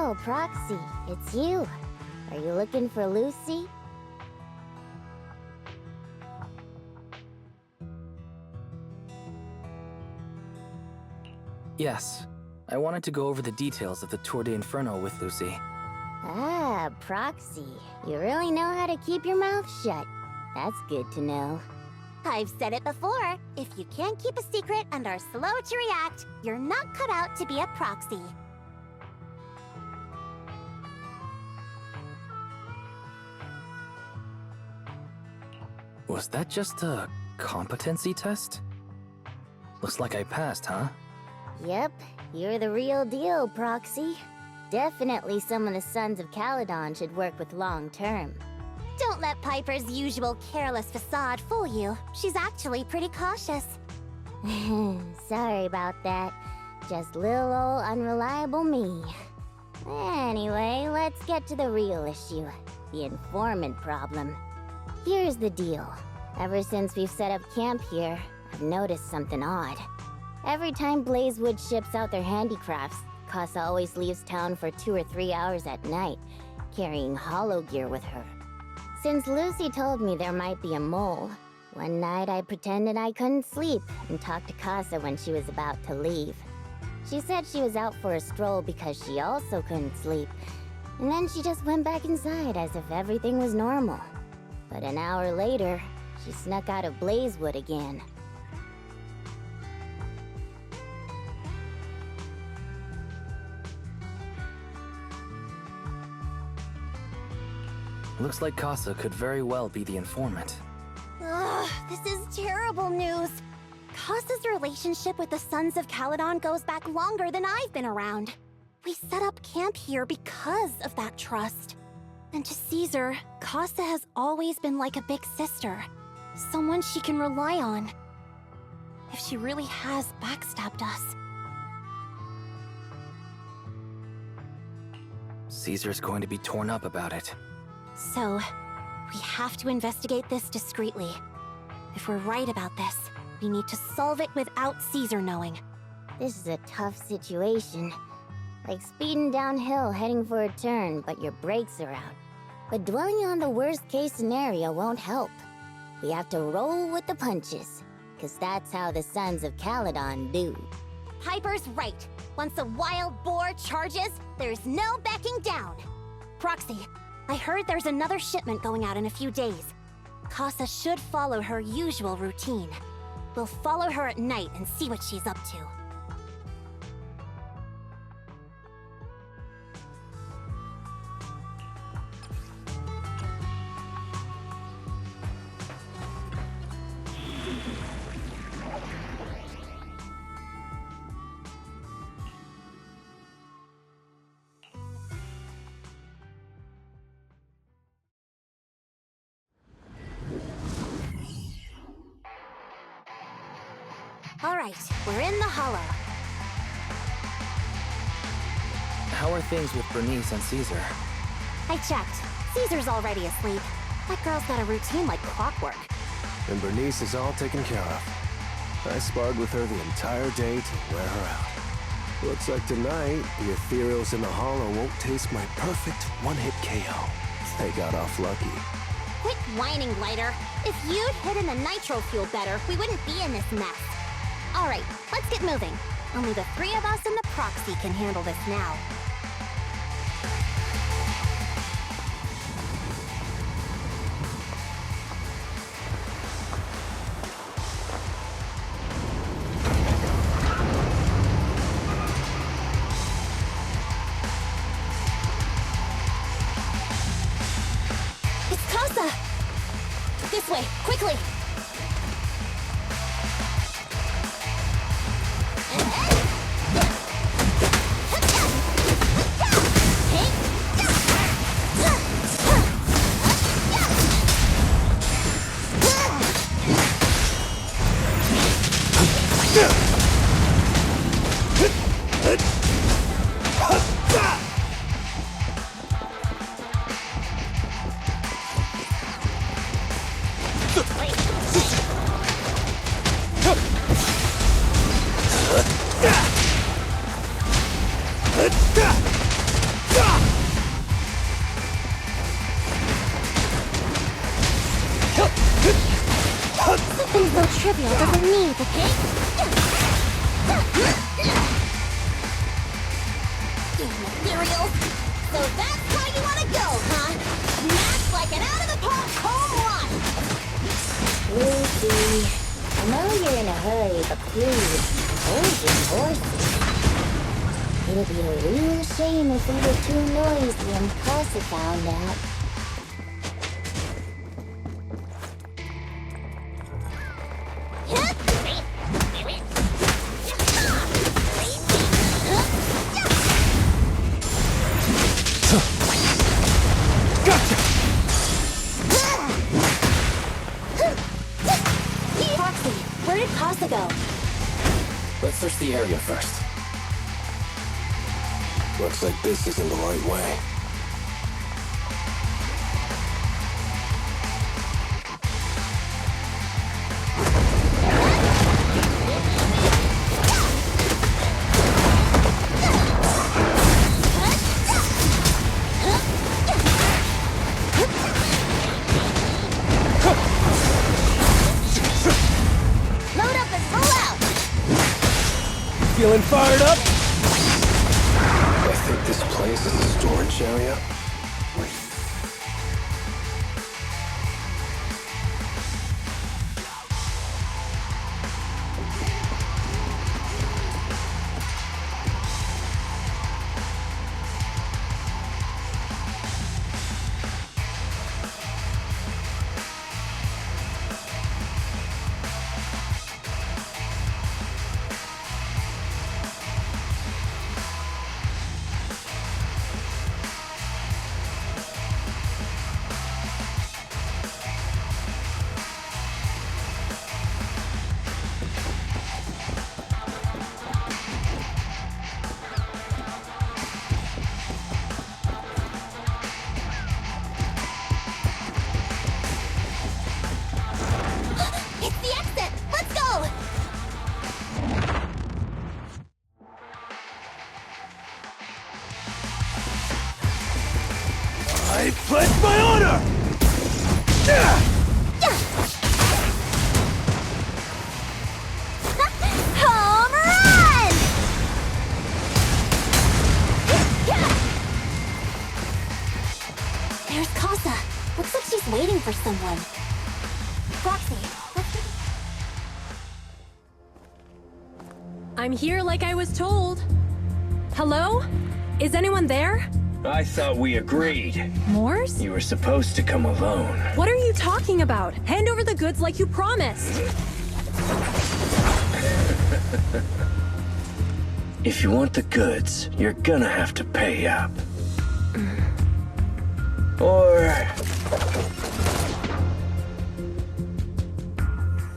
Oh, Proxy, it's you. Are you looking for Lucy? Yes. I wanted to go over the details of the Tour de Inferno with Lucy. Ah, Proxy. You really know how to keep your mouth shut. That's good to know. I've said it before. If you can't keep a secret and are slow to react, you're not cut out to be a proxy. Was that just a competency test? Looks like I passed, huh? Yep, you're the real deal, Proxy. Definitely some of the Sons of Caledon should work with long term. Don't let Piper's usual careless facade fool you. She's actually pretty cautious. Sorry about that. Just little old unreliable me. Anyway, let's get to the real issue. The informant problem. Here's the deal. Ever since we've set up camp here, I've noticed something odd. Every time Blazewood ships out their handicrafts, Casa always leaves town for 2 or 3 hours at night, carrying hollow gear with her. Since Lucy told me there might be a mole, one night I pretended I couldn't sleep and talked to Casa when she was about to leave. She said she was out for a stroll because she also couldn't sleep, and then she just went back inside as if everything was normal. But an hour later, she snuck out of Blazewood again. Looks like Casa could very well be the informant. Ugh, this is terrible news. Casa's relationship with the Sons of Caledon goes back longer than I've been around. We set up camp here because of that trust. And to Caesar, Casa has always been like a big sister. Someone she can rely on. If she really has backstabbed us. Caesar's going to be torn up about it. So, we have to investigate this discreetly. If we're right about this, we need to solve it without Caesar knowing. This is a tough situation. Like speeding downhill heading for a turn, but your brakes are out. But dwelling on the worst-case scenario won't help. We have to roll with the punches, because that's how the Sons of Caledon do. Piper's right. Once a wild boar charges, there's no backing down. Proxy, I heard there's another shipment going out in a few days. Casa should follow her usual routine. We'll follow her at night and see what she's up to. Alright, we're in the hollow. How are things with Bernice and Caesar? I checked. Caesar's already asleep. That girl's got a routine like clockwork. And Bernice is all taken care of. I sparred with her the entire day to wear her out. Looks like tonight, the ethereals in the hollow won't taste my perfect one-hit KO. They got off lucky. Quit whining, Lighter. If you'd hidden the nitro fuel better, we wouldn't be in this mess. Alright, let's get moving. Only the 3 of us and the proxy can handle this now. It's Casa! This way, quickly! so trivial doesn't need the materials. So that's how you want to go, huh? Smash like an out-of-the-park home run! Lucy, I know you're in a hurry, but please, hold your horses. It'd be a real shame if we were too noisy and Casa found out. Gotcha! Foxy, where did Casa go? Let's search the area first. Looks like this isn't the right way. Load up and roll out! Feeling fired up? I think this place is a storage area. It's the exit! Let's go! I pledge my honor! Home run! There's Casa. Looks like she's waiting for someone. Foxy, let's get... I'm here like I was told. Hello? Is anyone there? I thought we agreed. Morse? You were supposed to come alone. What are you talking about? Hand over the goods like you promised. If you want the goods, you're gonna have to pay up. Or...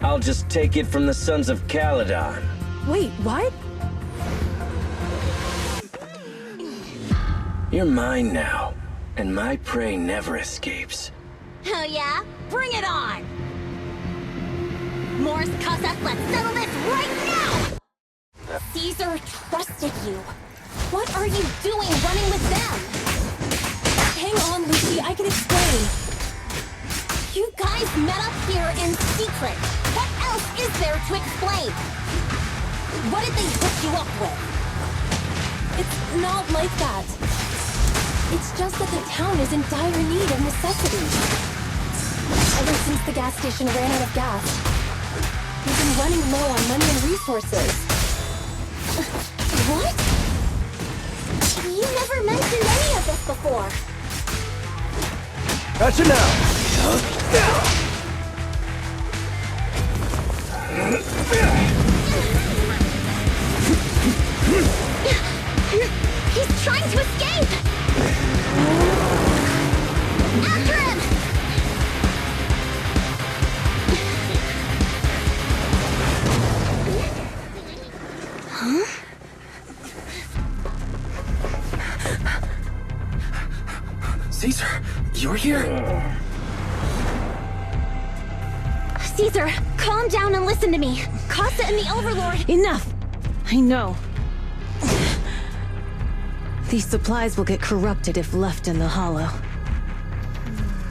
I'll just take it from the Sons of Caledon. Wait, what? You're mine now, and my prey never escapes. Oh yeah? Bring it on! Morse, Casa, let's settle this right now! Caesar trusted you. What are you doing running with them? Hang on, Lucy, I can explain. You guys met up here in secret. What else is there to explain? What did they hook you up with? It's not like that. It's just that the town is in dire need of necessities. Ever since the gas station ran out of gas, we've been running low on money and resources. What? You never mentioned any of this before. Gotcha now! He's trying to escape! After him! Caesar, you're here? Caesar, calm down and listen to me. Casa and the Overlord... Enough! I know. These supplies will get corrupted if left in the hollow.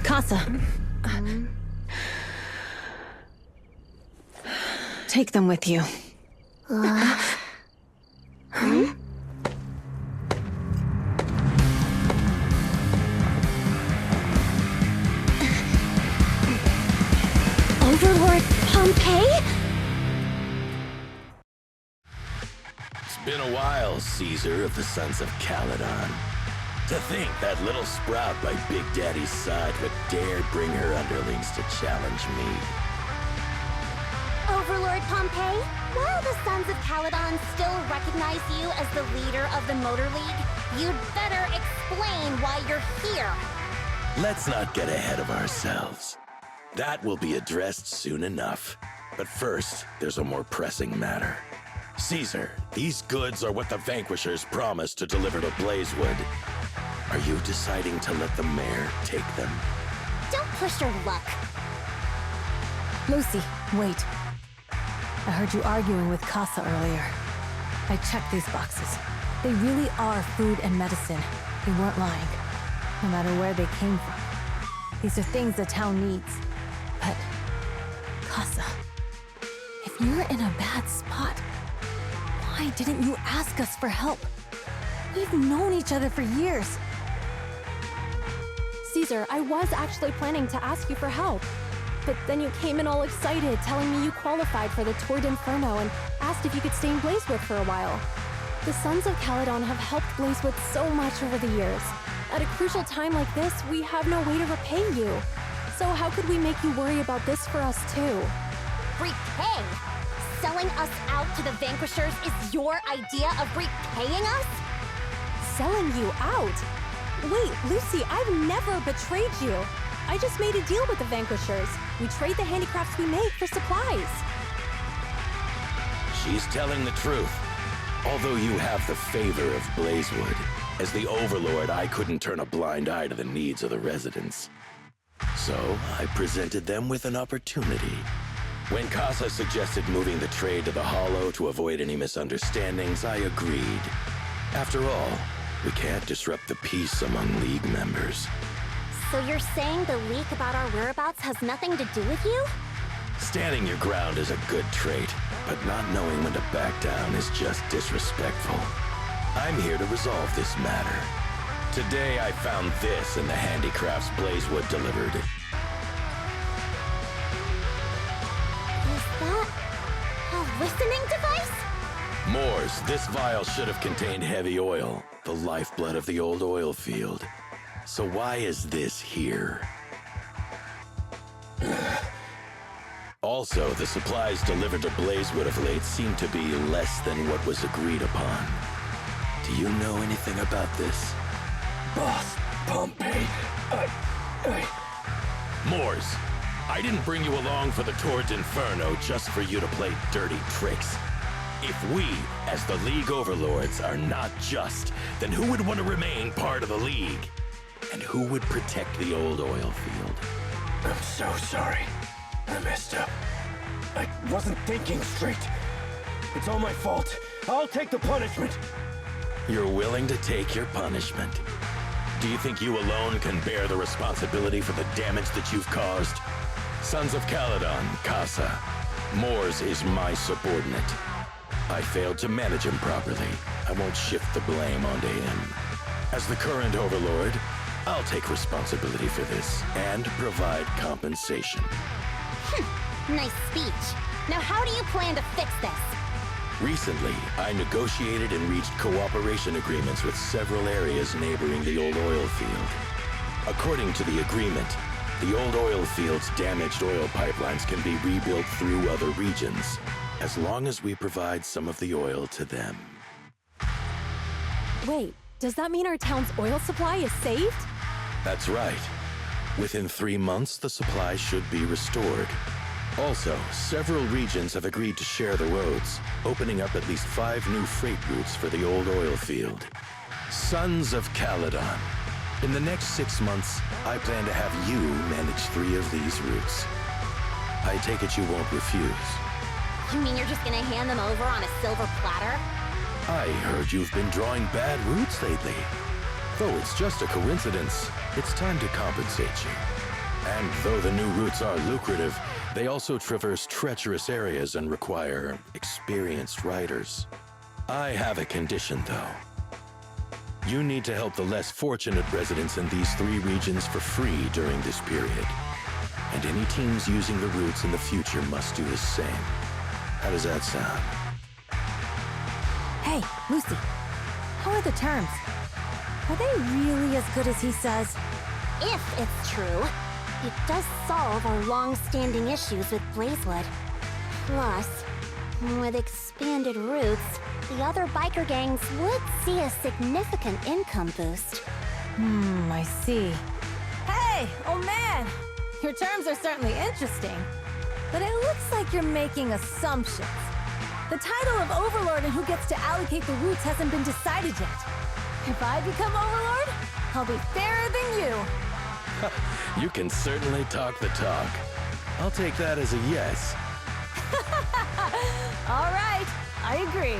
Casa. Take them with you. Overlord Pompeii? It's been a while, Caesar of the Sons of Caledon. To think that little sprout by Big Daddy's side would dare bring her underlings to challenge me. Overlord Pompeii, while the Sons of Caledon still recognize you as the leader of the Motor League, you'd better explain why you're here. Let's not get ahead of ourselves. That will be addressed soon enough. But first, there's a more pressing matter. Caesar, these goods are what the Vanquishers promised to deliver to Blazewood. Are you deciding to let the mayor take them? Don't push your luck. Lucy, wait. I heard you arguing with Casa earlier. I checked these boxes. They really are food and medicine. They weren't lying, no matter where they came from. These are things the town needs. But, Casa, if you're in a bad spot, why didn't you ask us for help? We've known each other for years. Caesar, I was actually planning to ask you for help. But then you came in all excited, telling me you qualified for the Tour d'Inferno and asked if you could stay in Blazewood for a while. The Sons of Caledon have helped Blazewood so much over the years. At a crucial time like this, we have no way to repay you. So how could we make you worry about this for us too? Repay? Selling us out to the Vanquishers is your idea of repaying us? Selling you out? Wait, Lucy, I've never betrayed you. I just made a deal with the Vanquishers. We trade the handicrafts we make for supplies. She's telling the truth. Although you have the favor of Blazewood, as the Overlord, I couldn't turn a blind eye to the needs of the residents. So, I presented them with an opportunity. When Casa suggested moving the trade to the Hollow to avoid any misunderstandings, I agreed. After all, we can't disrupt the peace among League members. So you're saying the leak about our whereabouts has nothing to do with you? Standing your ground is a good trait, but not knowing when to back down is just disrespectful. I'm here to resolve this matter. Today I found this in the handicrafts Blazewood delivered. Is that a listening device? Moors, this vial should have contained heavy oil, the lifeblood of the old oil field. So why is this here? Also, the supplies delivered to Blazewood of late seem to be less than what was agreed upon. Do you know anything about this? Boss, Pompeii, Moors, I didn't bring you along for the Tour d'Inferno just for you to play dirty tricks. If we, as the League Overlords, are not just, then who would want to remain part of the League? And who would protect the old oil field? I'm so sorry. I messed up. I wasn't thinking straight. It's all my fault. I'll take the punishment. You're willing to take your punishment. Do you think you alone can bear the responsibility for the damage that you've caused? Sons of Caledon, Casa. Moors is my subordinate. I failed to manage him properly. I won't shift the blame onto him. As the current Overlord, I'll take responsibility for this and provide compensation. Nice speech. Now how do you plan to fix this? Recently, I negotiated and reached cooperation agreements with several areas neighboring the old oil field. According to the agreement, the old oil field's damaged oil pipelines can be rebuilt through other regions, as long as we provide some of the oil to them. Wait, does that mean our town's oil supply is saved? That's right. Within 3 months, the supply should be restored. Also, several regions have agreed to share the roads, opening up at least 5 new freight routes for the old oil field. Sons of Caledon. In the next 6 months, I plan to have you manage 3 of these routes. I take it you won't refuse. You mean you're just gonna hand them over on a silver platter? I heard you've been drawing bad routes lately. Though it's just a coincidence, it's time to compensate you. And though the new routes are lucrative, They also traverse treacherous areas and require experienced riders. I have a condition, though. You need to help the less fortunate residents in these 3 regions for free during this period. And any teams using the routes in the future must do the same. How does that sound? Hey, Lucy. How are the terms? Are they really as good as he says? If it's true, it does solve our long-standing issues with Blazewood. Plus, with expanded routes, the other biker gangs would see a significant income boost. I see. Hey, old man! Your terms are certainly interesting, but it looks like you're making assumptions. The title of Overlord and who gets to allocate the routes hasn't been decided yet. If I become Overlord, I'll be fairer than you. You can certainly talk the talk. I'll take that as a yes. All right, I agree.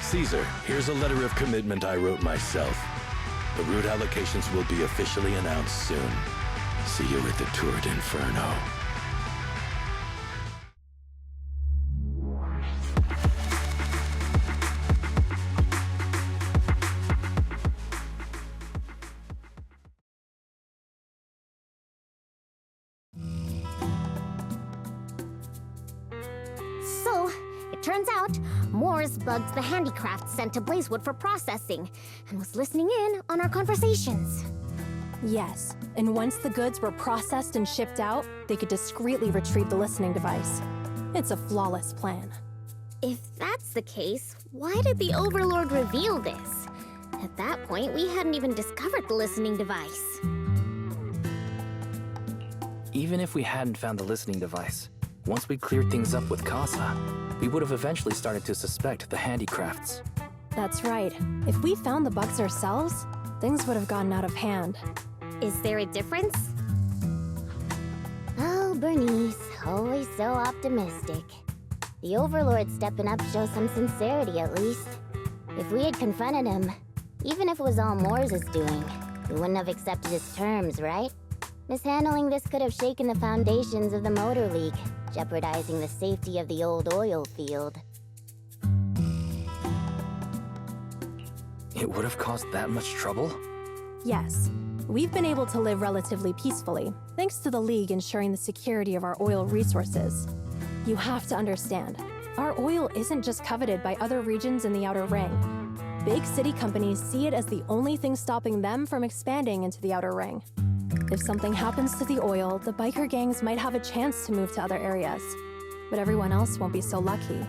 Caesar, here's a letter of commitment I wrote myself. The route allocations will be officially announced soon. See you at the Tour d'Inferno. So, it turns out, Moores bugged the handicraft sent to Blazewood for processing, and was listening in on our conversations. Yes, and once the goods were processed and shipped out, they could discreetly retrieve the listening device. It's a flawless plan. If that's the case, why did the Overlord reveal this? At that point, we hadn't even discovered the listening device. Even if we hadn't found the listening device, once we cleared things up with Casa, we would have eventually started to suspect the handicrafts. That's right. If we found the bugs ourselves, things would have gotten out of hand. Is there a difference? Oh, Bernice, always so optimistic. The Overlord stepping up shows some sincerity at least. If we had confronted him, even if it was all Moores' doing, we wouldn't have accepted his terms, right? Mishandling this could have shaken the foundations of the Motor League, jeopardizing the safety of the old oil field. It would have caused that much trouble? Yes. We've been able to live relatively peacefully, thanks to the League ensuring the security of our oil resources. You have to understand, our oil isn't just coveted by other regions in the Outer Ring. Big city companies see it as the only thing stopping them from expanding into the Outer Ring. If something happens to the oil, the biker gangs might have a chance to move to other areas. But everyone else won't be so lucky.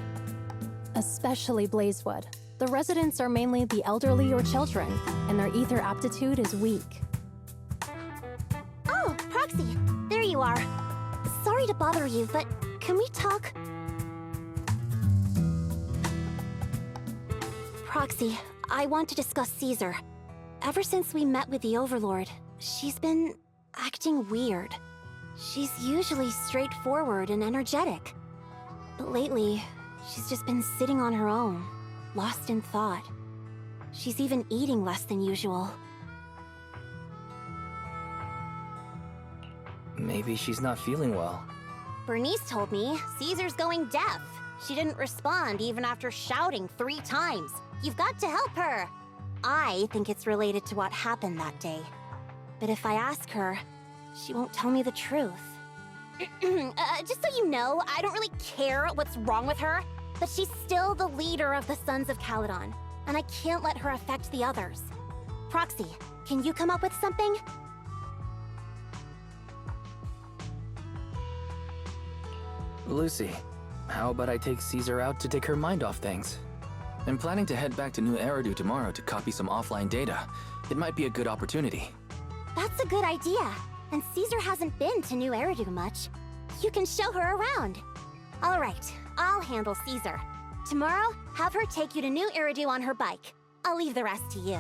Especially Blazewood. The residents are mainly the elderly or children, and their ether aptitude is weak. Oh, Proxy, there you are. Sorry to bother you, but can we talk? Proxy, I want to discuss Caesar. Ever since we met with the Overlord, she's been acting weird. She's usually straightforward and energetic. But lately, she's just been sitting on her own, lost in thought. She's even eating less than usual. Maybe she's not feeling well. Bernice told me Caesar's going deaf. She didn't respond even after shouting 3 times. You've got to help her. I think it's related to what happened that day. But if I ask her, she won't tell me the truth. Just so you know, I don't really care what's wrong with her, but she's still the leader of the Sons of Caledon, and I can't let her affect the others. Proxy, can you come up with something? Lucy, how about I take Caesar out to take her mind off things? I'm planning to head back to New Eridu tomorrow to copy some offline data. It might be a good opportunity. That's a good idea. And Caesar hasn't been to New Eridu much. You can show her around. All right, I'll handle Caesar. Tomorrow, have her take you to New Eridu on her bike. I'll leave the rest to you.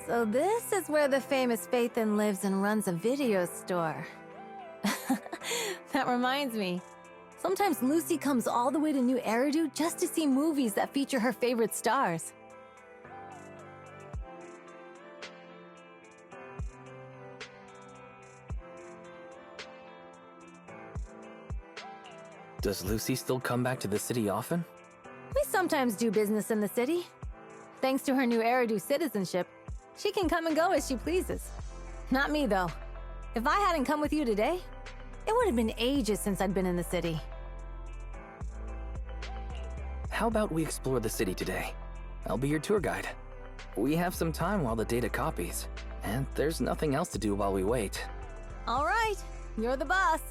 So this is where the famous Phaethon lives and runs a video store. That reminds me. Sometimes Lucy comes all the way to New Eridu just to see movies that feature her favorite stars. Does Lucy still come back to the city often? We sometimes do business in the city. Thanks to her New Eridu citizenship, she can come and go as she pleases. Not me, though. If I hadn't come with you today, it would have been ages since I'd been in the city. How about we explore the city today? I'll be your tour guide. We have some time while the data copies, and there's nothing else to do while we wait. All right, you're the boss.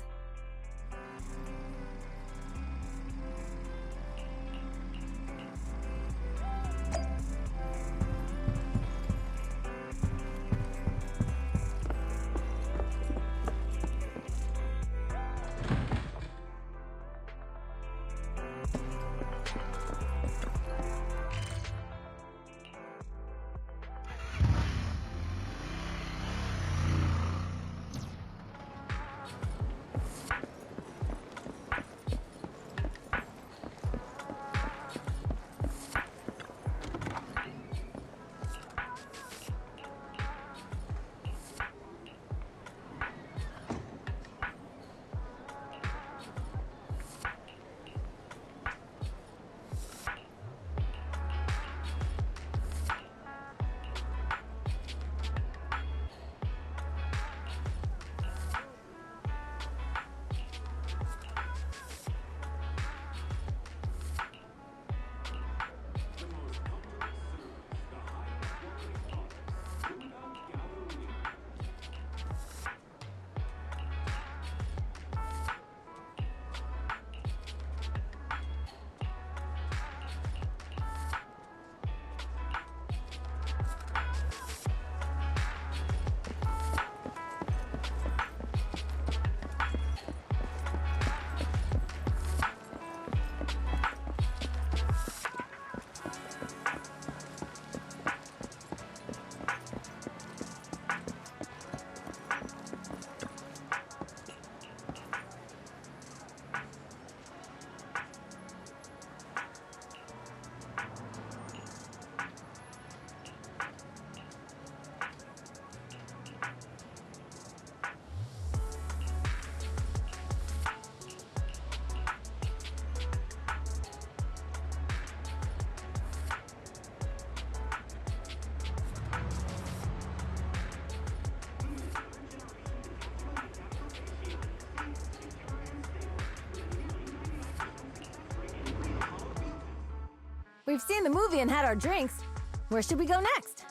We've seen the movie and had our drinks. Where should we go next?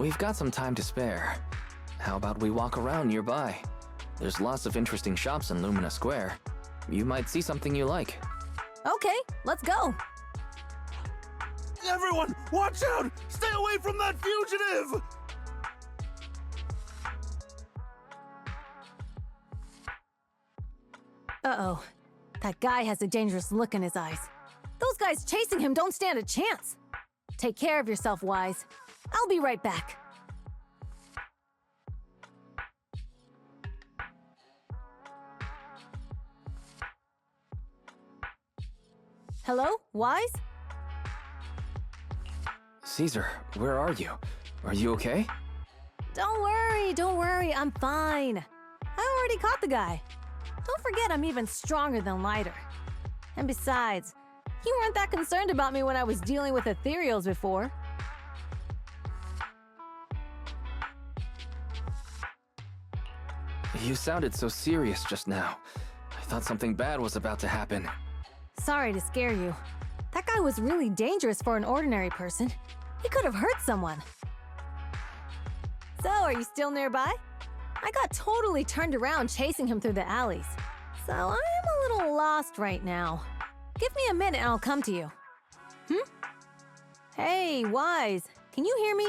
We've got some time to spare. How about we walk around nearby? There's lots of interesting shops in Lumina Square. You might see something you like. Okay, let's go. Everyone, watch out! Stay away from that fugitive! Uh-oh. That guy has a dangerous look in his eyes. Those guys chasing him don't stand a chance. Take care of yourself, Wise. I'll be right back. Hello, Wise? Caesar, where are you? Are you okay? Don't worry, I'm fine. I already caught the guy. Don't forget I'm even stronger than Lighter. And besides, you weren't that concerned about me when I was dealing with ethereals before. You sounded so serious just now. I thought something bad was about to happen. Sorry to scare you. That guy was really dangerous for an ordinary person. He could have hurt someone. So, are you still nearby? I got totally turned around chasing him through the alleys. So, I'm a little lost right now. Give me a minute and I'll come to you. Hey, Wise, can you hear me?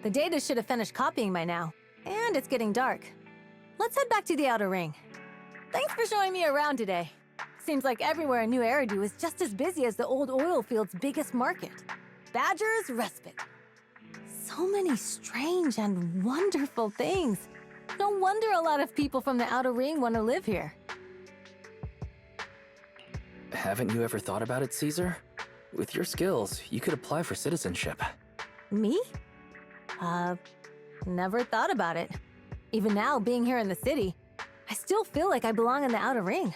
The data should have finished copying by now, and it's getting dark. Let's head back to the Outer Ring. Thanks for showing me around today. Seems like everywhere in New Eridu is just as busy as the old oil field's biggest market. Badger's Respite. So many strange and wonderful things. No wonder a lot of people from the Outer Ring want to live here. Haven't you ever thought about it, Caesar? With your skills, you could apply for citizenship. Me? Never thought about it. Even now, being here in the city, I still feel like I belong in the Outer Ring.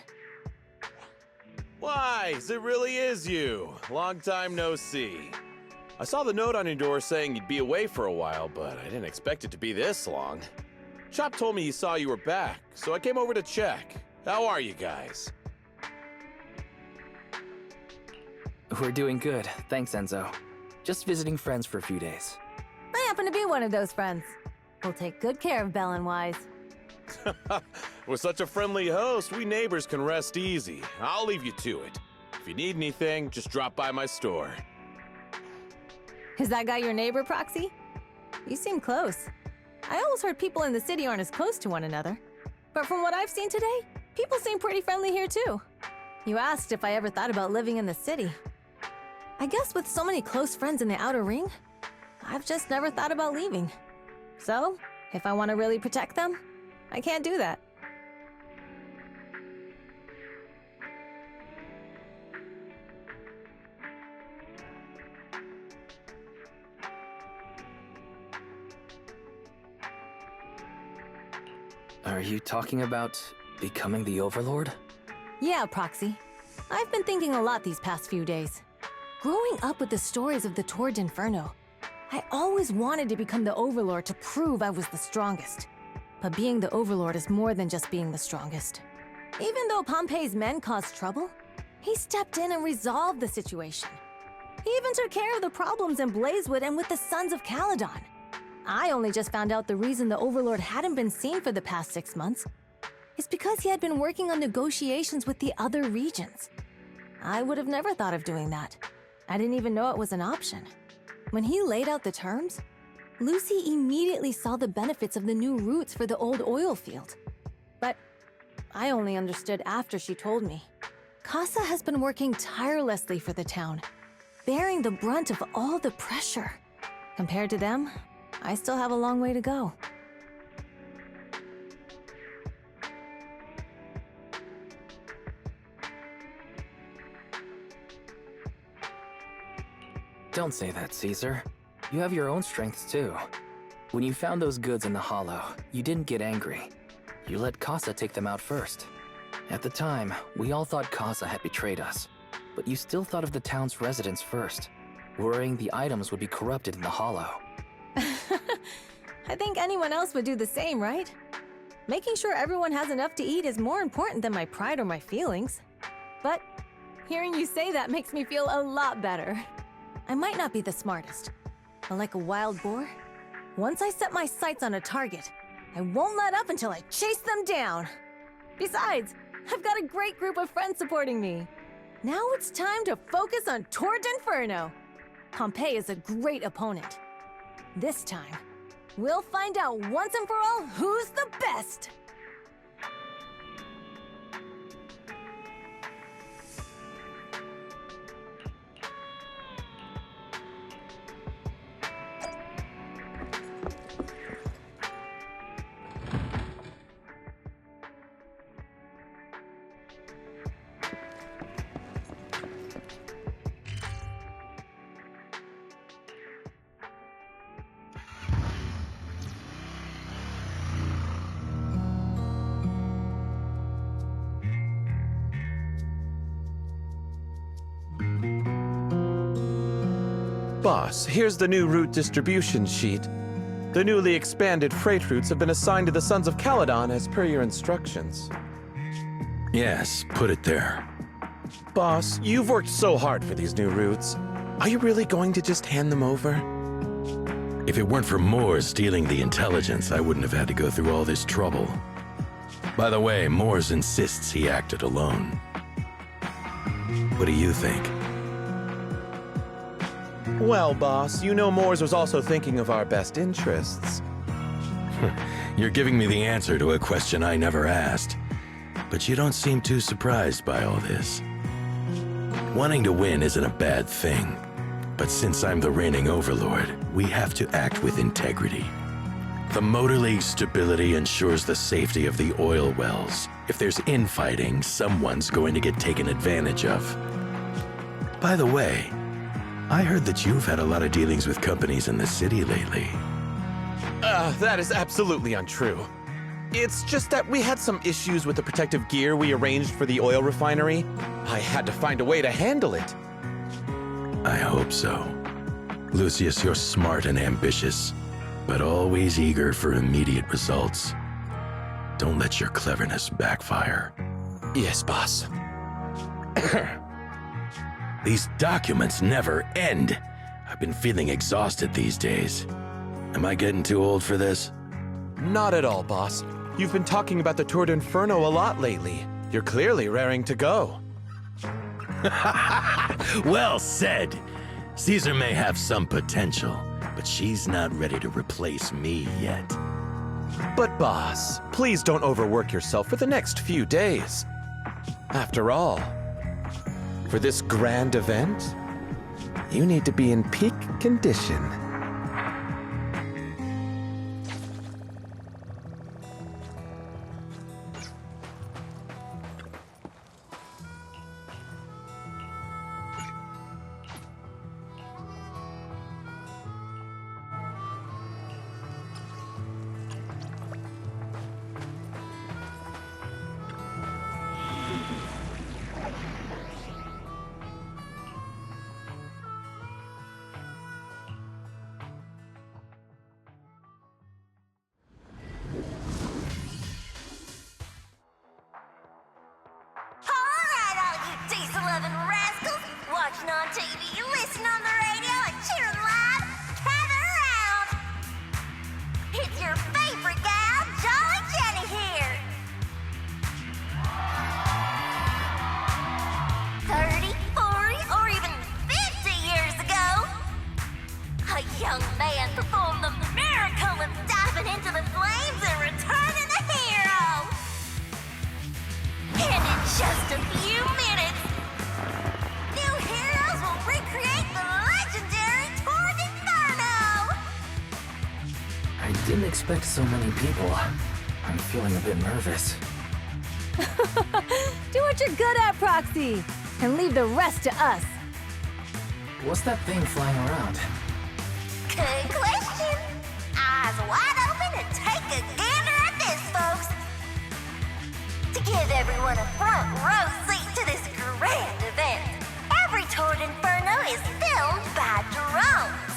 Wise, it really is you. Long time no see. I saw the note on your door saying you'd be away for a while, but I didn't expect it to be this long. Chop told me he saw you were back, so I came over to check. How are you guys? We're doing good, thanks Enzo. Just visiting friends for a few days. I happen to be one of those friends. We'll take good care of Belle and Wise. With such a friendly host, we neighbors can rest easy. I'll leave you to it. If you need anything, just drop by my store. Is that guy your neighbor, Proxy? You seem close. I always heard people in the city aren't as close to one another. But from what I've seen today, people seem pretty friendly here too. You asked if I ever thought about living in the city. I guess with so many close friends in the Outer Ring, I've just never thought about leaving. So, if I want to really protect them, I can't do that. Are you talking about becoming the Overlord? Yeah, Proxy. I've been thinking a lot these past few days. Growing up with the stories of the Tour d'Inferno, I always wanted to become the Overlord to prove I was the strongest. But being the Overlord is more than just being the strongest. Even though Pompey's men caused trouble, he stepped in and resolved the situation. He even took care of the problems in Blazewood and with the Sons of Caledon. I only just found out the reason the Overlord hadn't been seen for the past 6 months is because he had been working on negotiations with the other regions. I would have never thought of doing that. I didn't even know it was an option. When he laid out the terms, Lucy immediately saw the benefits of the new routes for the old oil field. But I only understood after she told me. Casa has been working tirelessly for the town, bearing the brunt of all the pressure. Compared to them, I still have a long way to go. Don't say that, Caesar. You have your own strengths too. When you found those goods in the Hollow, you didn't get angry. You let Casa take them out first. At the time, we all thought Casa had betrayed us, but you still thought of the town's residents first, worrying the items would be corrupted in the Hollow. I think anyone else would do the same, right? Making sure everyone has enough to eat is more important than my pride or my feelings. But hearing you say that makes me feel a lot better. I might not be the smartest, but like a wild boar, once I set my sights on a target, I won't let up until I chase them down. Besides, I've got a great group of friends supporting me. Now it's time to focus on Tour d'Inferno. Pompey is a great opponent. This time, we'll find out once and for all who's the best! Boss, here's the new route distribution sheet. The newly expanded freight routes have been assigned to the Sons of Caledon as per your instructions. Yes, put it there. Boss, you've worked so hard for these new routes. Are you really going to just hand them over? If it weren't for Moores stealing the intelligence, I wouldn't have had to go through all this trouble. By the way, Moores insists he acted alone. What do you think? Well, boss, you know Moores was also thinking of our best interests. You're giving me the answer to a question I never asked. But you don't seem too surprised by all this. Wanting to win isn't a bad thing. But since I'm the reigning overlord, we have to act with integrity. The Motor League's stability ensures the safety of the oil wells. If there's infighting, someone's going to get taken advantage of. By the way, I heard that you've had a lot of dealings with companies in the city lately. That is absolutely untrue. It's just that we had some issues with the protective gear we arranged for the oil refinery. I had to find a way to handle it. I hope so. Lucius, you're smart and ambitious, but always eager for immediate results. Don't let your cleverness backfire. Yes, boss. These documents never end. I've been feeling exhausted these days. Am I getting too old for this? Not at all, boss. You've been talking about the Tour d'Inferno a lot lately. You're clearly raring to go. Well said. Caesar may have some potential, but she's not ready to replace me yet. But boss, please don't overwork yourself for the next few days. After all, for this grand event, you need to be in peak condition. Didn't expect so many people. I'm feeling a bit nervous. Do what you're good at, Proxy, and leave the rest to us. What's that thing flying around? Good question. Eyes wide open and take a gander at this, folks. To give everyone a front row seat to this grand event, every Tour d'Inferno is filmed by drones.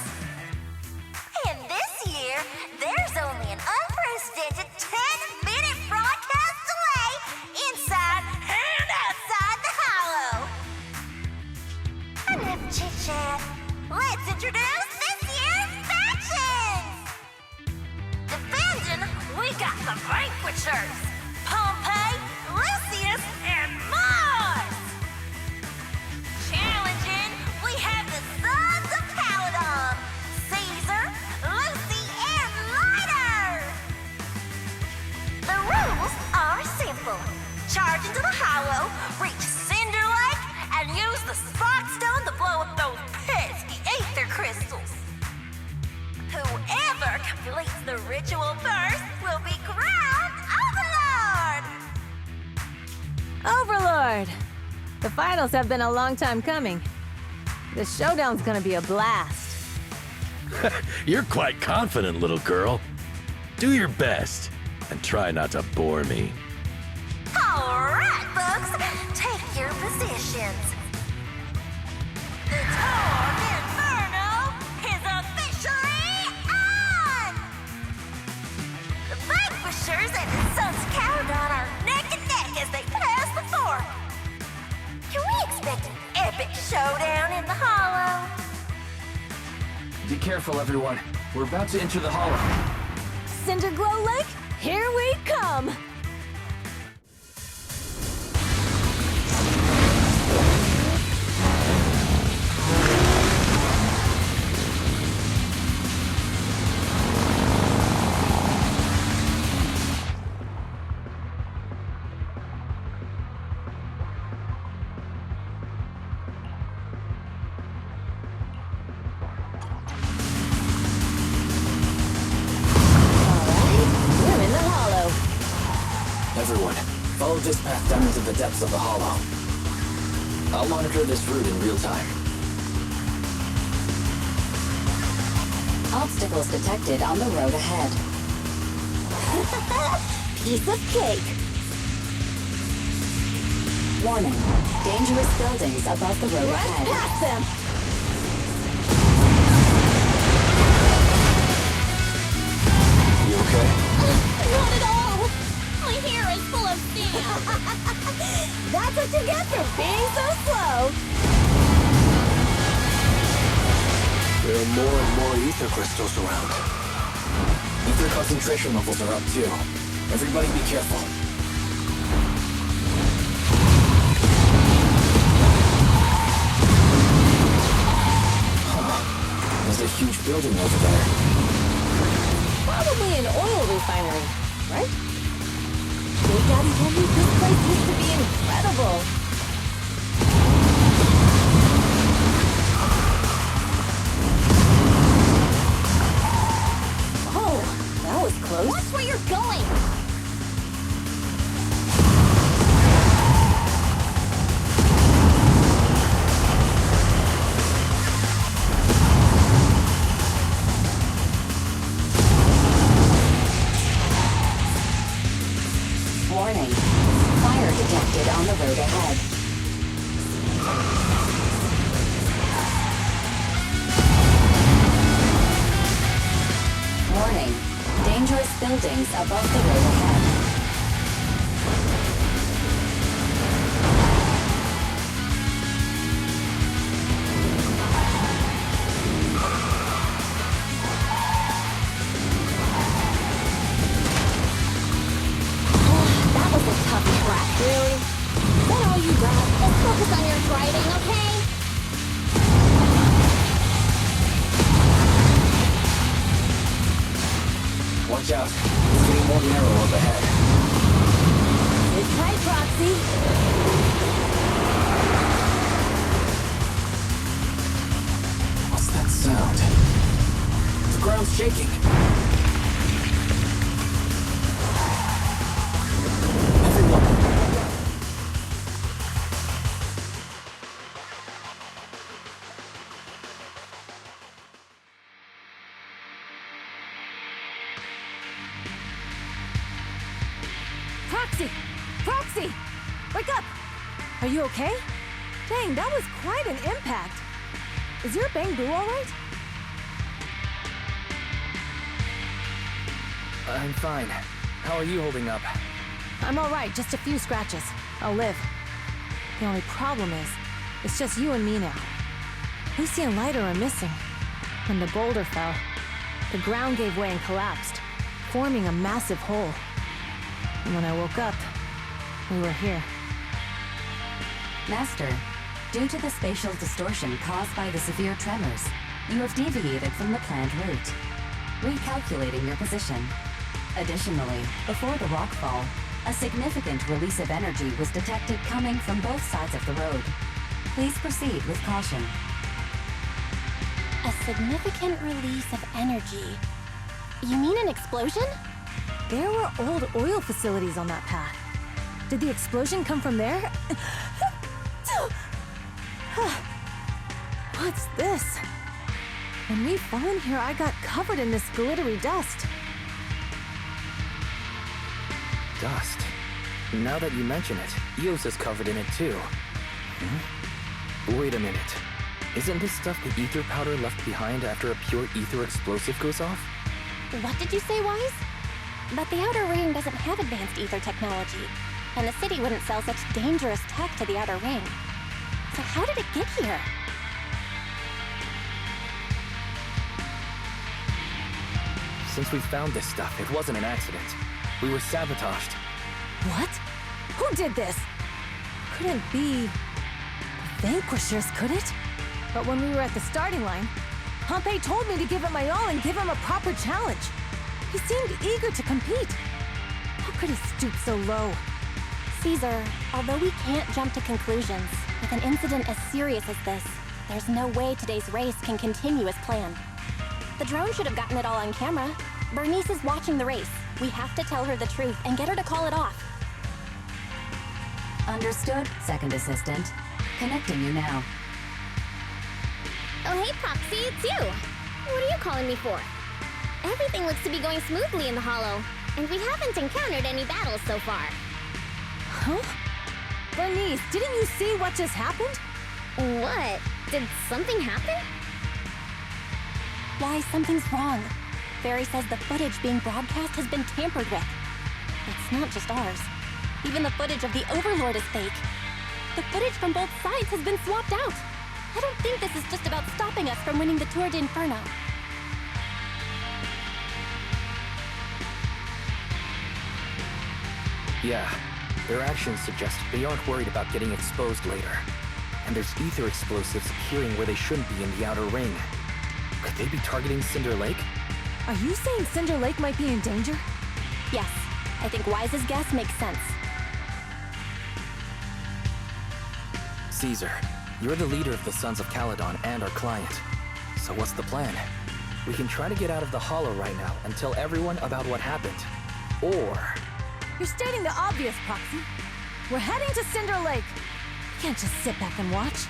And this year, there's only an unprecedented 10-minute broadcast delay inside and outside the hollow. Enough chit-chat. Let's introduce this year's factions! Defending, we got the Vanquishers, Pompey, Lucius, and Mars! Challenging, we have the Sons of Caledon, Caesar, Lucy, and Lighter! The rules are simple. Charge into the hollow, reach Cinder Lake, and use the Spark Stone to blow up those pesky ether crystals. Whoever completes the ritual first will be crowned Overlord! Overlord! The finals have been a long time coming. The showdown's gonna be a blast. You're quite confident, little girl. Do your best, and try not to bore me. All right, folks, take your positions. The Tour d'Inferno is officially on! The Vanquishers and the Sons of Caledon are neck and neck as they pass the fort. Can we expect an epic showdown in the hollow? Be careful, everyone. We're about to enter the hollow. Cinderglow Lake, here we come! Everyone, follow this path down into the depths of the hollow. I'll monitor this route in real time. Obstacles detected on the road ahead. Piece of cake. Warning. Dangerous buildings above the road Run ahead. past them. You okay? Not at all. My hair is full of sand. That's what you get for being so slow. There are more and more ether crystals around. Ether concentration levels are up too. Everybody be careful. There's a huge building over there. Probably an oil refinery, right? Big Daddy told me this place used to be incredible. Oh, that was close. Watch where you're going. Warning. Fire detected on the road ahead. Warning. Dangerous buildings above the road ahead. That was a tough track. Really? Is that all you got? Just focus on your driving, okay? Watch out. It's getting more narrow up ahead. It's tight, Proxy. What's that sound? The ground's shaking. Everyone. Proxy! Proxy! Wake up! Are you okay? Dang, that was quite an impact. Is your Bangbu alright? I'm fine. How are you holding up? I'm alright, just a few scratches. I'll live. The only problem is, it's just you and me now. Lucy and Lighter are missing. When the boulder fell, the ground gave way and collapsed, forming a massive hole. And when I woke up, we were here. Master, due to the spatial distortion caused by the severe tremors, you have deviated from the planned route, recalculating your position. Additionally, before the rockfall, a significant release of energy was detected coming from both sides of the road. Please proceed with caution. A significant release of energy. You mean an explosion? There were old oil facilities on that path. Did the explosion come from there? What's this? When we fell in here, I got covered in this glittery dust. Dust. Now that you mention it, Eos is covered in it too. Wait a minute. Isn't this stuff the ether powder left behind after a pure ether explosive goes off? What did you say, Wise? But the Outer Ring doesn't have advanced ether technology, and the city wouldn't sell such dangerous tech to the Outer Ring. So how did it get here? Since we found this stuff, it wasn't an accident. We were sabotaged. What? Who did this? Couldn't be the Vanquishers, could it? But when we were at the starting line, Pompey told me to give it my all and give him a proper challenge. He seemed eager to compete. How could he stoop so low? Caesar, although we can't jump to conclusions, with an incident as serious as this, there's no way today's race can continue as planned. The drone should have gotten it all on camera. Bernice is watching the race. We have to tell her the truth and get her to call it off. Understood, second assistant. Connecting you now. Oh, hey, Proxy, it's you. What are you calling me for? Everything looks to be going smoothly in the Hollow, and we haven't encountered any battles so far. Huh? Bernice, didn't you see what just happened? What? Did something happen? Why, something's wrong. Barry says the footage being broadcast has been tampered with. It's not just ours. Even the footage of the Overlord is fake. The footage from both sides has been swapped out. I don't think this is just about stopping us from winning the Tour d'Inferno. Yeah, their actions suggest they aren't worried about getting exposed later. And there's ether explosives appearing where they shouldn't be in the outer ring. Could they be targeting Cinder Lake? Are you saying Cinder Lake might be in danger? Yes, I think Wise's guess makes sense. Caesar, you're the leader of the Sons of Caledon and our client. So what's the plan? We can try to get out of the Hollow right now and tell everyone about what happened. Or... You're stating the obvious, Proxy. We're heading to Cinder Lake. We can't just sit back and watch.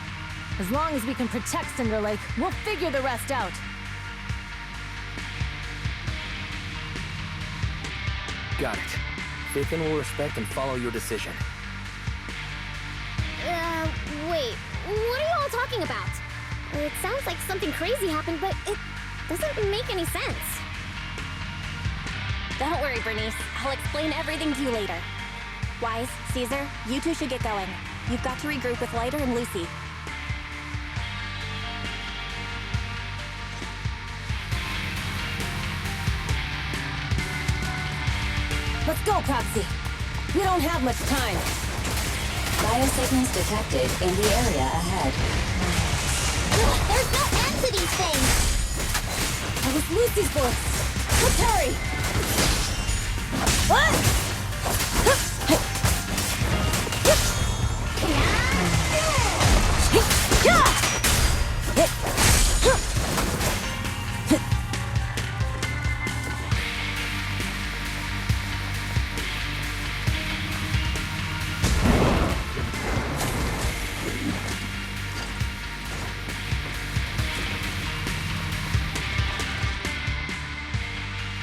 As long as we can protect Cinder Lake, we'll figure the rest out. Got it. Faithin will respect and follow your decision. Wait. What are you all talking about? It sounds like something crazy happened, but it doesn't make any sense. Don't worry, Bernice. I'll explain everything to you later. Wise, Caesar, you two should get going. You've got to regroup with Lighter and Lucy. Let's go, Proxy. We don't have much time. Biosignals detected in the area ahead. There's no end to these things! That was Lucy's voice. Let's hurry! What?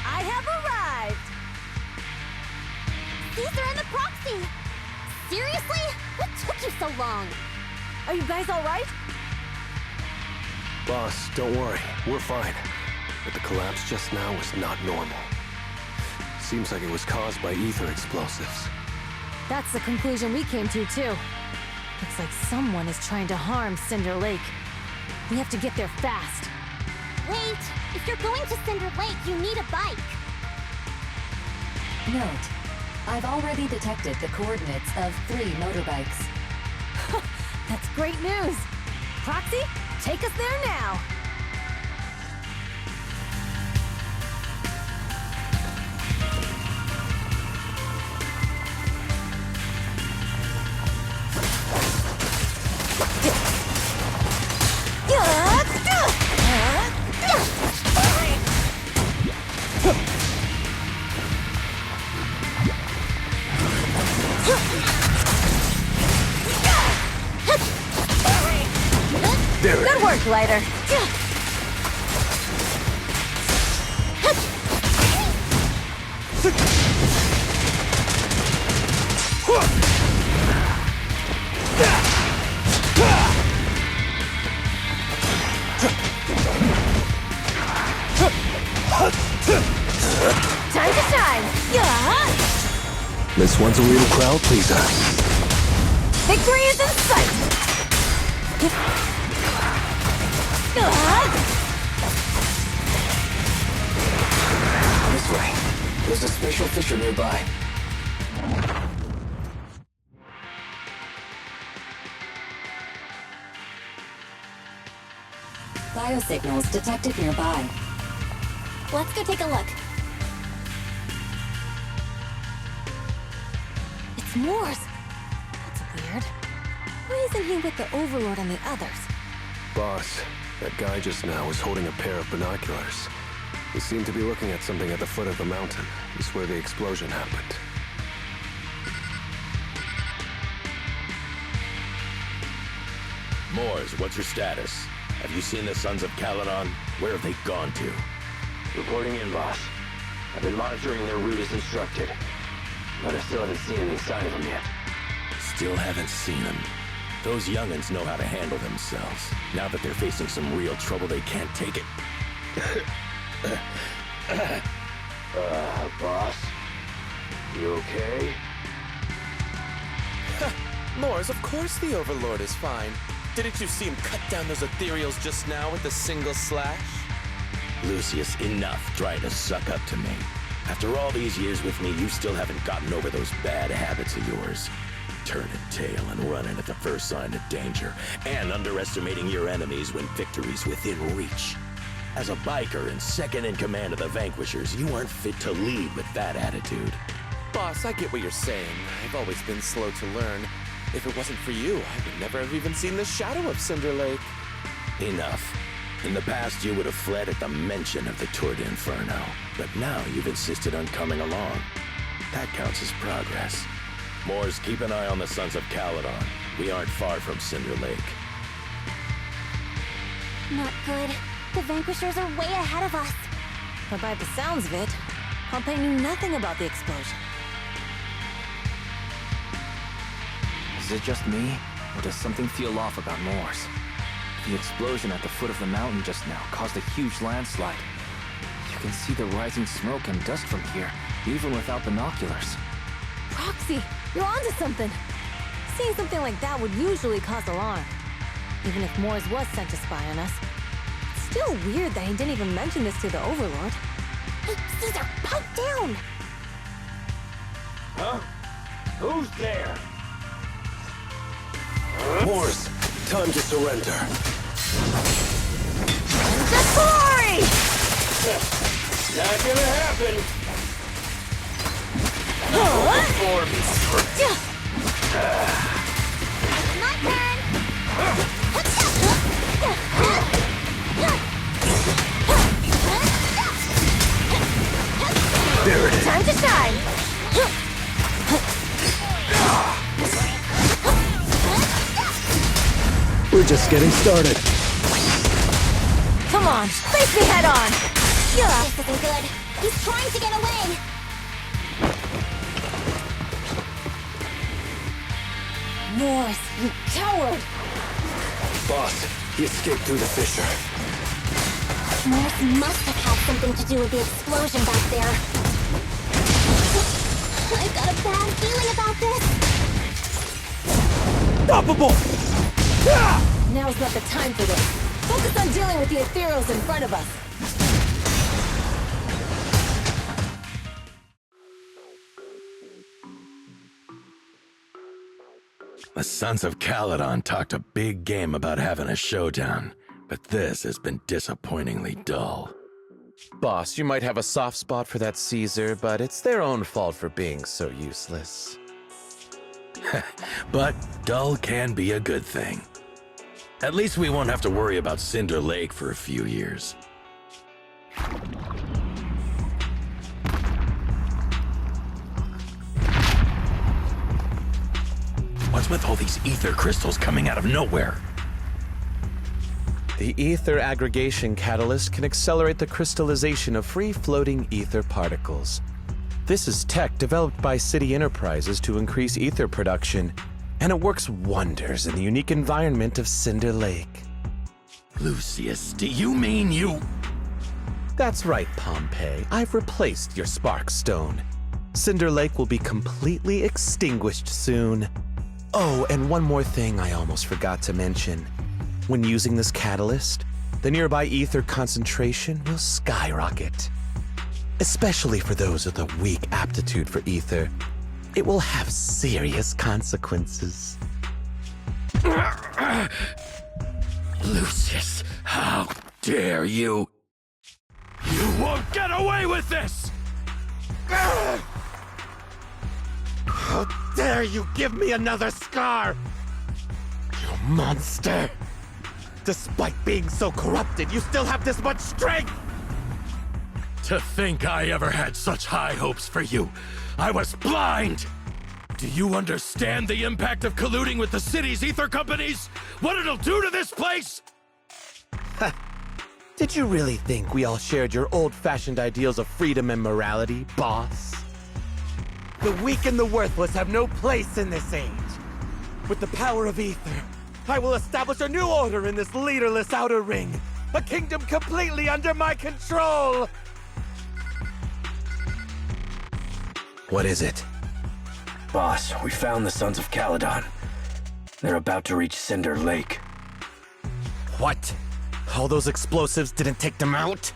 I have arrived! Caesar and the Proxy! Seriously? What took you so long? Are you guys all right? Boss, don't worry. We're fine. But the collapse just now was not normal. Seems like it was caused by ether explosives. That's the conclusion we came to, too. Looks like someone is trying to harm Cinder Lake. We have to get there fast. Wait! If you're going to Cinder Lake, you need a bike! Note, I've already detected the coordinates of 3 motorbikes. That's great news! Proxy, take us there now! Good work, Lighter. Time to shine! This one's a real crowd pleaser. Victory is in sight! This way. There's a special fissure nearby. Biosignals detected nearby. Let's go take a look. It's Morse. That's weird. Why isn't he with the Overlord and the others? Boss, that guy just now was holding a pair of binoculars. He seemed to be looking at something at the foot of the mountain. It's where the explosion happened. Moors, what's your status? Have you seen the Sons of Caledon? Where have they gone to? Reporting in, boss. I've been monitoring their route as instructed, but I still haven't seen any sign of them yet. Still haven't seen them. Those young'uns know how to handle themselves. Now that they're facing some real trouble, they can't take it. Boss? You okay? Moors, of course the Overlord is fine. Didn't you see him cut down those ethereals just now with a single slash? Lucius, enough trying to suck up to me. After all these years with me, you still haven't gotten over those bad habits of yours. Turning tail and running at the first sign of danger, and underestimating your enemies when victory's within reach. As a biker and second in command of the Vanquishers, you aren't fit to lead with that attitude. Boss, I get what you're saying. I've always been slow to learn. If it wasn't for you, I would never have even seen the shadow of Cinder Lake. Enough. In the past, you would have fled at the mention of the Tour d'Inferno, but now you've insisted on coming along. That counts as progress. Moors, keep an eye on the Sons of Caledon. We aren't far from Cinder Lake. Not good. The Vanquishers are way ahead of us. But by the sounds of it, Pompeii knew nothing about the explosion. Is it just me, or does something feel off about Moors? The explosion at the foot of the mountain just now caused a huge landslide. You can see the rising smoke and dust from here, even without binoculars. Roxy, you're onto something. Seeing something like that would usually cause alarm. Even if Moors was sent to spy on us. It's still weird that he didn't even mention this to the Overlord. Hey, Caesar, pipe down! Huh? Who's there? Moors, time to surrender. The glory! Not gonna happen! My turn! There it is. Time to shine! We're just getting started. Come on, face me head on! This isn't good. He's trying to get away! Moors, you coward! Boss, he escaped through the fissure. Moors must have had something to do with the explosion back there. I've got a bad feeling about this. Stoppable! Now's not the time for this. Focus on dealing with the ethereals in front of us. The Sons of Caledon talked a big game about having a showdown, but this has been disappointingly dull. Boss, you might have a soft spot for that Caesar, but it's their own fault for being so useless. But dull can be a good thing. At least we won't have to worry about Cinder Lake for a few years. What's with all these ether crystals coming out of nowhere? The ether aggregation catalyst can accelerate the crystallization of free-floating ether particles. This is tech developed by City Enterprises to increase ether production, and it works wonders in the unique environment of Cinder Lake. Lucius, do you mean you... That's right, Pompeii. I've replaced your Spark Stone. Cinder Lake will be completely extinguished soon. Oh, and one more thing I almost forgot to mention. When using this catalyst, the nearby ether concentration will skyrocket. Especially for those with a weak aptitude for ether, it will have serious consequences. Lucius, how dare you? You won't get away with this! How dare you give me another scar! You monster! Despite being so corrupted, you still have this much strength! To think I ever had such high hopes for you! I was blind! Do you understand the impact of colluding with the city's ether companies? What it'll do to this place? Did you really think we all shared your old-fashioned ideals of freedom and morality, boss? The weak and the worthless have no place in this age. With the power of ether, I will establish a new order in this leaderless outer ring. A kingdom completely under my control! What is it? Boss, we found the Sons of Caledon. They're about to reach Cinder Lake. What? All those explosives didn't take them out?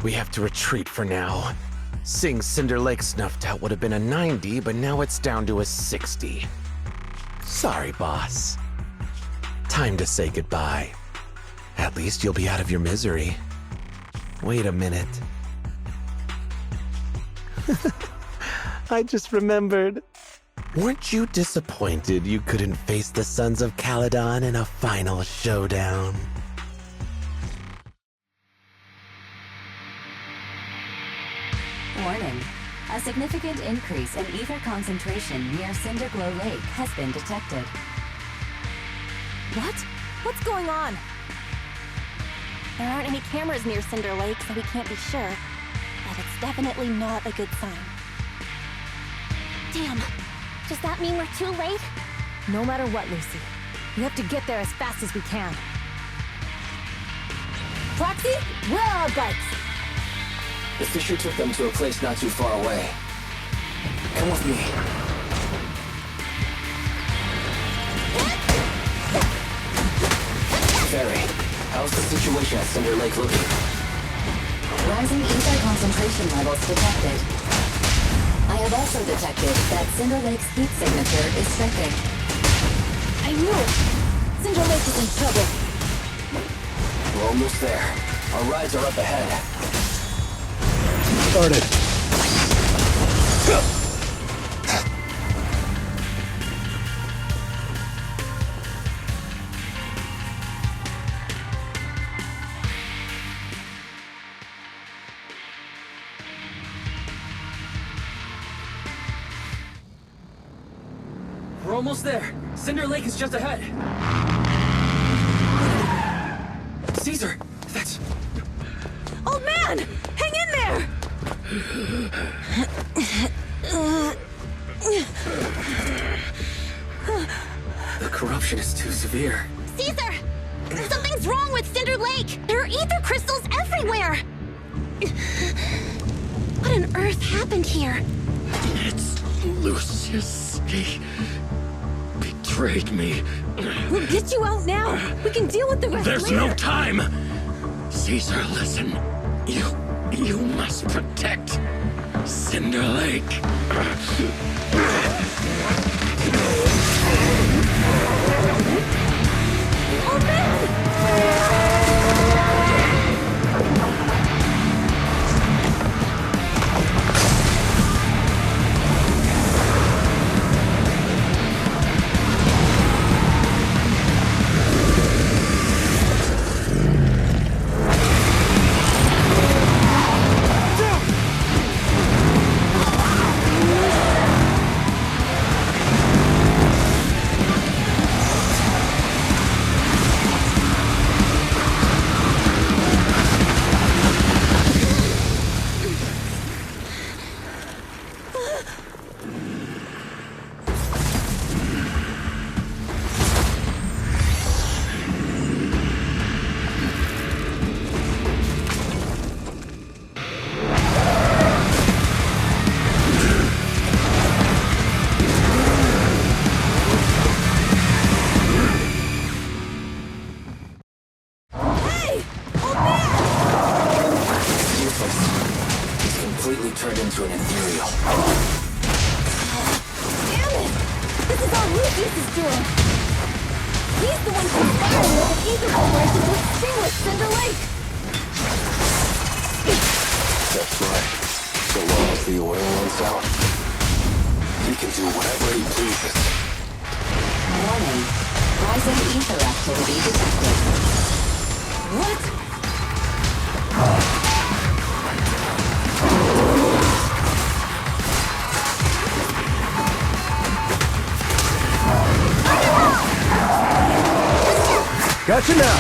We have to retreat for now. Seeing Cinder Lake snuffed out would have been a 90, but now it's down to a 60. Sorry, boss. Time to say goodbye. At least you'll be out of your misery. Wait a minute. I just remembered. Weren't you disappointed you couldn't face the Sons of Caledon in a final showdown? Warning. A significant increase in ether concentration near Cinderglow Lake has been detected. What? What's going on? There aren't any cameras near Cinder Lake, so we can't be sure. But it's definitely not a good sign. Damn. Does that mean we're too late? No matter what, Lucy. We have to get there as fast as we can. Proxy, where are our bikes? The Fisher took them to a place not too far away. Come with me. Ferry, how's the situation at Cinder Lake looking? Rising ether concentration levels detected. I have also detected that Cinder Lake's heat signature is shrinking. I knew it! Cinder Lake is in trouble. We're almost there. Our rides are up ahead. Started. We're almost there. Cinder Lake is just ahead. Caesar, that's... Old man! Hang in there! The corruption is too severe. Caesar! Something's wrong with Cinder Lake! There are ether crystals everywhere! What on earth happened here? It's Lucius. He betrayed me. We'll get you out now! We can deal with the rest There's later. no time! Caesar, listen. You must protect Cinder Lake. Oh man! Turned into an ethereal. Damn it! This is all Lucius is doing! He's the one conspiring with an ether corporation to extinguish Cinder Lake! That's right. So long as the oil runs out, he can do whatever he pleases. Warning. Rising ether activity detected. What? Gotcha now!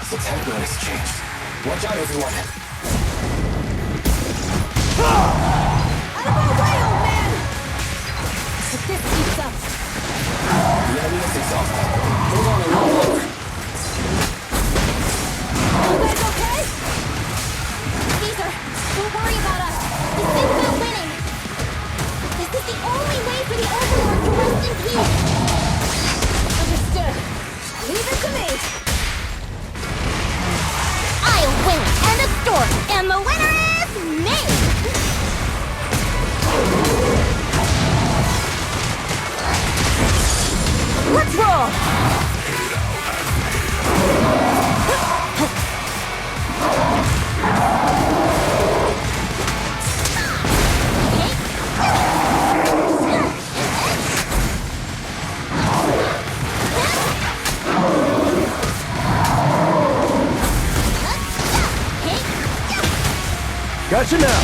The attack mode has changed. Watch out, everyone. Out of our way, old man! If this keeps up... The enemy is exhausted. Hold on a little longer. You guys okay? Caesar, don't worry about us. Just think about winning. This is the only way for the Overlord to rest in peace. Understood. Leave it to me. I'll win. End of story. And the winner is me. Let's roll! Gotcha now!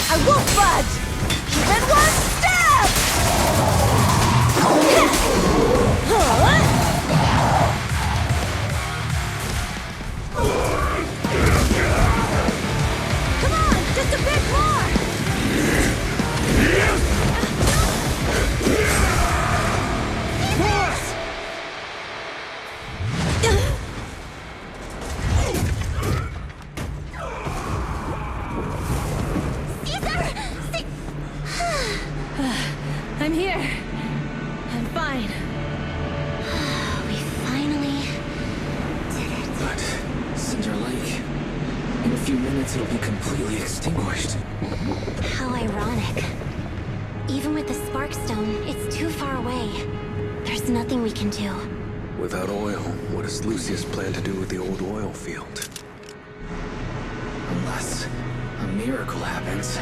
I won't budge! Even one step! Come on, just a bit more! I'm here. I'm fine. We finally did it. But Cinder Lake, in a few minutes it'll be completely extinguished. How ironic. Even with the Sparkstone, it's too far away. There's nothing we can do. Without oil, what does Lucius plan to do with the old oil field? Unless a miracle happens.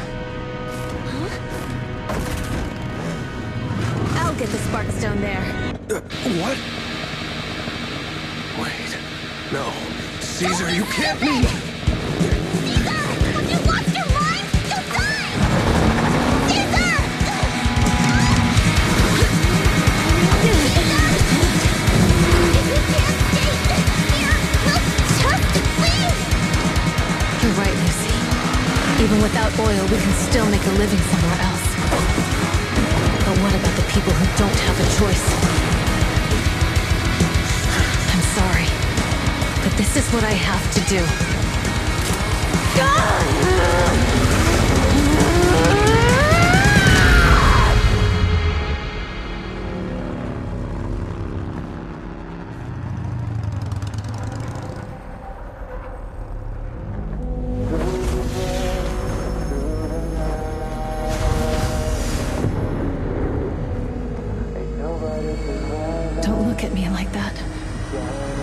I'll get the Sparkstone there. What? Wait. No. Caesar, you can't leave! Caesar! Have you lost your mind? You'll die! Caesar! If we can't stay here, we'll just leave! You're right, Lucy. Even without oil, we can still make a living somewhere else. But what about the people who don't have a choice? I'm sorry, but this is what I have to do. Don't look at me like that,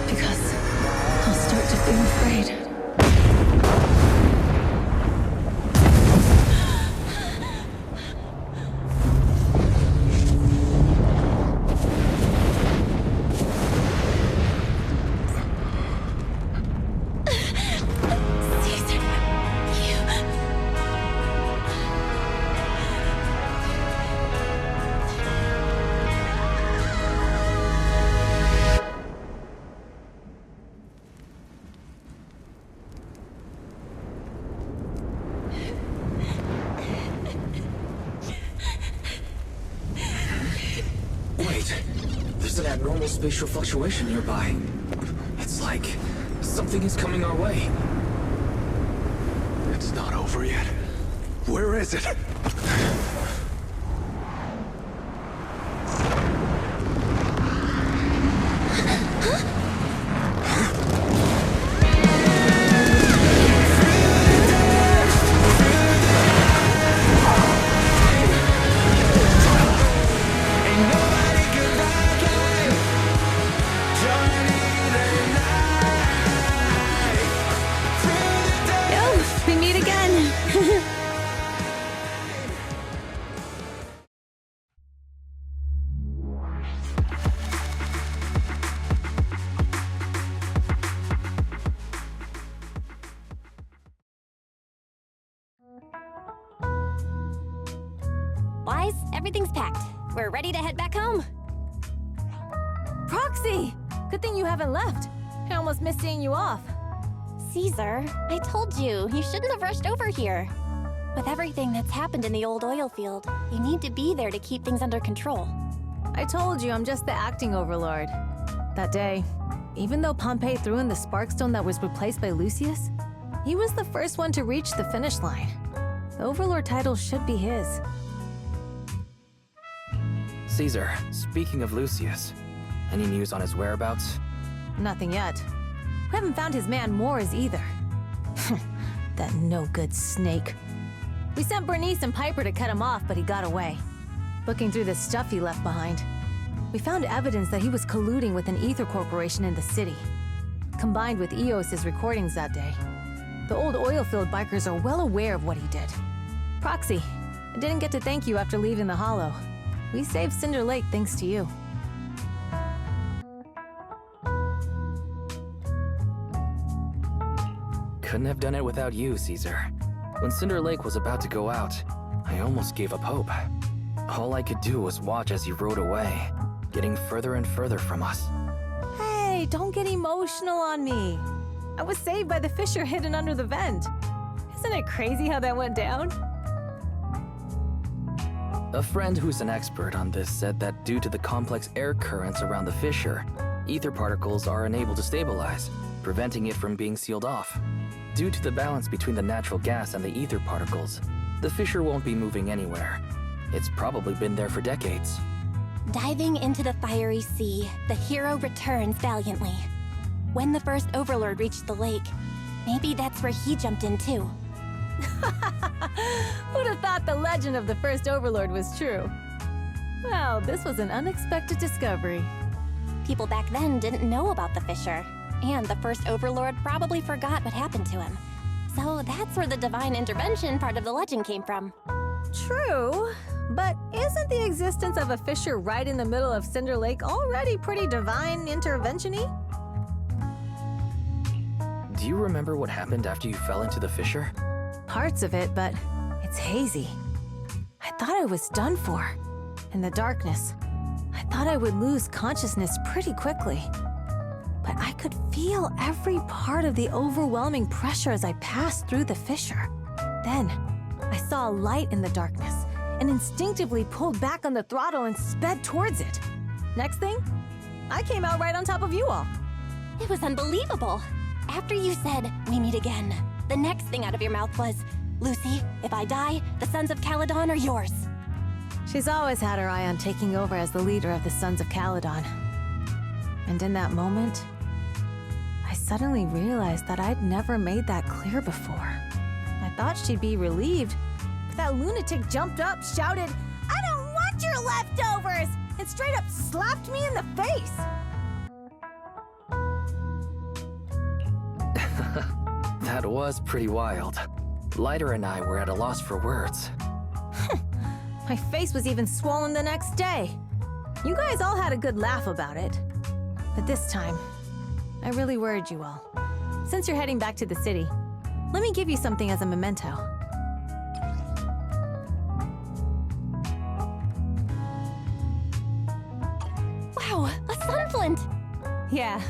because I'll start to feel afraid. There's an abnormal spatial fluctuation nearby. It's like something is coming our way. It's not over yet. Where is it? We meet again. everything's packed. We're ready to head back home. Proxy! Good thing you haven't left. I almost missed seeing you off. Caesar, I told you, you shouldn't have rushed over here. With everything that's happened in the old oil field, you need to be there to keep things under control. I told you I'm just the acting overlord. That day, even though Pompey threw in the Sparkstone that was replaced by Lucius, he was the first one to reach the finish line. The overlord title should be his. Caesar, speaking of Lucius, any news on his whereabouts? Nothing yet. We haven't found his man Moors either. That no-good snake. We sent Bernice and Piper to cut him off, but he got away. Looking through the stuff he left behind, we found evidence that he was colluding with an ether corporation in the city, combined with Eos's recordings that day. The old oilfield bikers are well aware of what he did. Proxy, I didn't get to thank you after leaving the Hollow. We saved Cinder Lake thanks to you. Couldn't have done it without you, Caesar. When Cinder Lake was about to go out, I almost gave up hope. All I could do was watch as he rode away, getting further and further from us. Hey, don't get emotional on me. I was saved by the fissure hidden under the vent. Isn't it crazy how that went down? A friend who's an expert on this said that due to the complex air currents around the fissure, ether particles are unable to stabilize, preventing it from being sealed off. Due to the balance between the natural gas and the ether particles, the fissure won't be moving anywhere. It's probably been there for decades. Diving into the fiery sea, the hero returns valiantly. When the first overlord reached the lake, maybe that's where he jumped in too. Who'd have thought the legend of the first overlord was true? Well, this was an unexpected discovery. People back then didn't know about the fissure, and the first overlord probably forgot what happened to him. So that's where the divine intervention part of the legend came from. True, but isn't the existence of a fissure right in the middle of Cinder Lake already pretty divine intervention-y? Do you remember what happened after you fell into the fissure? Parts of it, but it's hazy. I thought I was done for. In the darkness, I thought I would lose consciousness pretty quickly. But I could feel every part of the overwhelming pressure as I passed through the fissure. Then, I saw a light in the darkness and instinctively pulled back on the throttle and sped towards it. Next thing, I came out right on top of you all. It was unbelievable. After you said, "We meet again," the next thing out of your mouth was, "Lucy, if I die, the Sons of Caledon are yours." She's always had her eye on taking over as the leader of the Sons of Caledon. And in that moment, I suddenly realized that I'd never made that clear before. I thought she'd be relieved, but that lunatic jumped up, shouted, "I don't want your leftovers!" and straight up slapped me in the face. That was pretty wild. Lighter and I were at a loss for words. My face was even swollen the next day. You guys all had a good laugh about it. But this time, I really worried you all. Since you're heading back to the city, let me give you something as a memento. Wow, a sunflint! Yeah,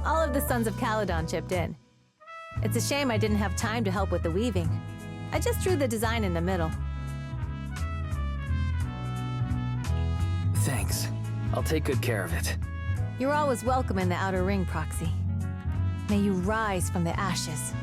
all of the Sons of Caledon chipped in. It's a shame I didn't have time to help with the weaving. I just drew the design in the middle. Thanks. I'll take good care of it. You're always welcome in the Outer Ring, Proxy. May you rise from the ashes